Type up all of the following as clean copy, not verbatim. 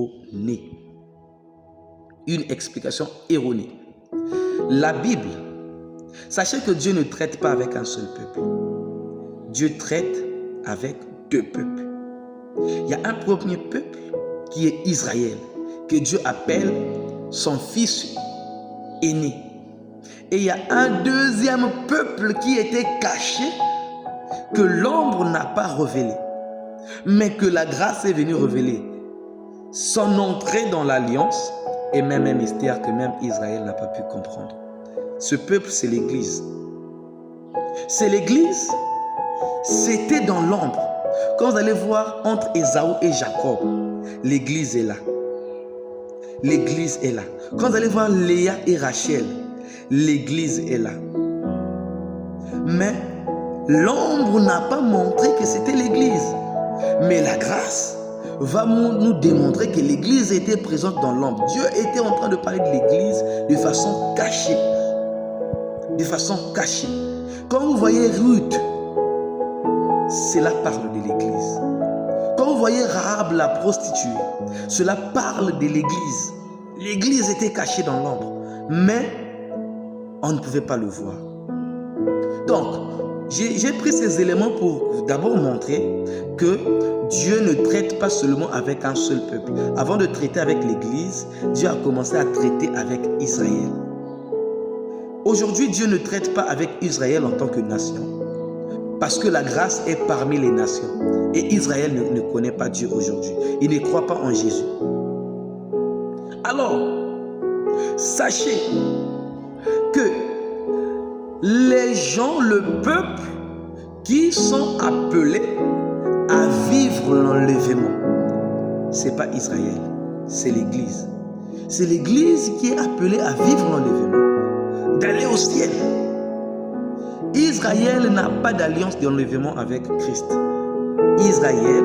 erronée. Une explication erronée. La Bible, sachez que Dieu ne traite pas avec un seul peuple. Dieu traite avec deux peuples. Il y a un premier peuple qui est Israël, que Dieu appelle son fils aîné. Et il y a un deuxième peuple qui était caché, que l'ombre n'a pas révélé, mais que la grâce est venue révéler. Son entrée dans l'alliance est même un mystère que même Israël n'a pas pu comprendre. Ce peuple, c'est l'Église. C'est l'Église, c'était dans l'ombre. Quand vous allez voir entre Ésaü et Jacob, l'Église est là. L'Église est là. Quand vous allez voir Léa et Rachel, l'Église est là. Mais l'ombre n'a pas montré que c'était l'Église. Mais la grâce va nous démontrer que l'Église était présente dans l'ombre. Dieu était en train de parler de l'Église de façon cachée. De façon cachée. Quand vous voyez Ruth, cela parle de l'Église. Quand vous voyez Rahab la prostituée, cela parle de l'Église. L'Église était cachée dans l'ombre, mais on ne pouvait pas le voir. Donc, j'ai pris ces éléments pour d'abord montrer que Dieu ne traite pas seulement avec un seul peuple. Avant de traiter avec l'Église, Dieu a commencé à traiter avec Israël. Aujourd'hui, Dieu ne traite pas avec Israël en tant que nation, parce que la grâce est parmi les nations. Et Israël ne connaît pas Dieu aujourd'hui. Il ne croit pas en Jésus. Alors, sachez que les gens, le peuple, qui sont appelés à vivre l'enlèvement, ce n'est pas Israël, c'est l'Église. C'est l'Église qui est appelée à vivre l'enlèvement, d'aller au ciel. Israël n'a pas d'alliance d'enlèvement avec Christ. Israël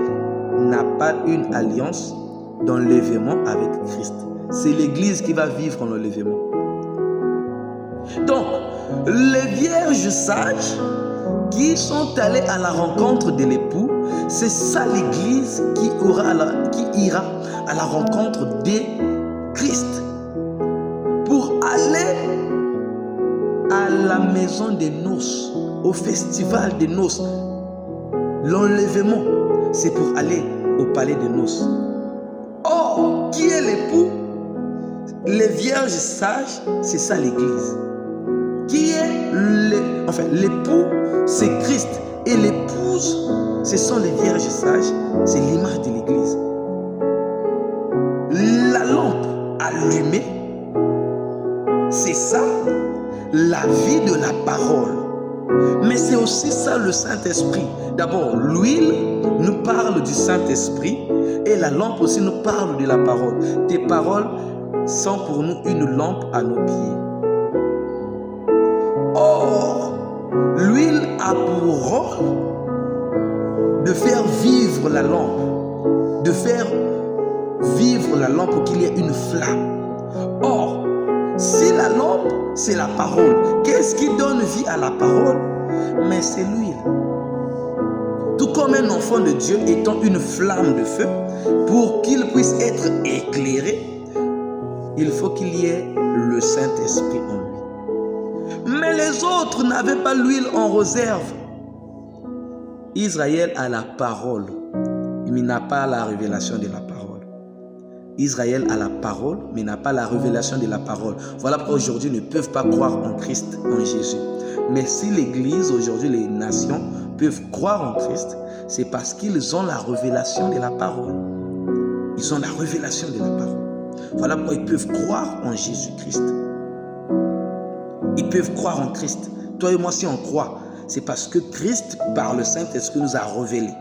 n'a pas une alliance d'enlèvement avec Christ. C'est l'Église qui va vivre l'enlèvement. Donc, les vierges sages qui sont allées à la rencontre de l'époux, c'est ça l'Église qui ira à la rencontre de Christ pour aller à la maison des noces, au festival des noces. L'enlèvement, c'est pour aller au palais des noces. Or, qui est l'époux? Les vierges sages, c'est ça l'Église. Qui est l'époux, c'est Christ. Et l'épouse, ce sont les vierges sages. C'est l'image de l'Église. La lampe allumée, c'est ça, la vie de la parole. Mais c'est aussi ça le Saint-Esprit. D'abord, l'huile nous parle du Saint-Esprit et la lampe aussi nous parle de la parole. Tes paroles sont pour nous une lampe à nos pieds. Or, l'huile a pour rôle de faire vivre la lampe, de faire vivre la lampe pour qu'il y ait une flamme. Or, si la lampe, c'est la parole, qu'est-ce qui donne vie à la parole? Mais c'est l'huile. Tout comme un enfant de Dieu étant une flamme de feu, pour qu'il puisse être éclairé, il faut qu'il y ait le Saint-Esprit en lui. Mais les autres n'avaient pas l'huile en réserve. Israël a la parole, mais n'a pas la révélation de la parole. Israël a la parole, mais n'a pas la révélation de la parole. Voilà pourquoi aujourd'hui ils ne peuvent pas croire en Christ, en Jésus. Mais si l'Église, aujourd'hui les nations, peuvent croire en Christ, c'est parce qu'ils ont la révélation de la parole. Ils ont la révélation de la parole. Voilà pourquoi ils peuvent croire en Jésus-Christ. Ils peuvent croire en Christ. Toi et moi, si on croit, c'est parce que Christ, par le Saint-Esprit, nous a révélé.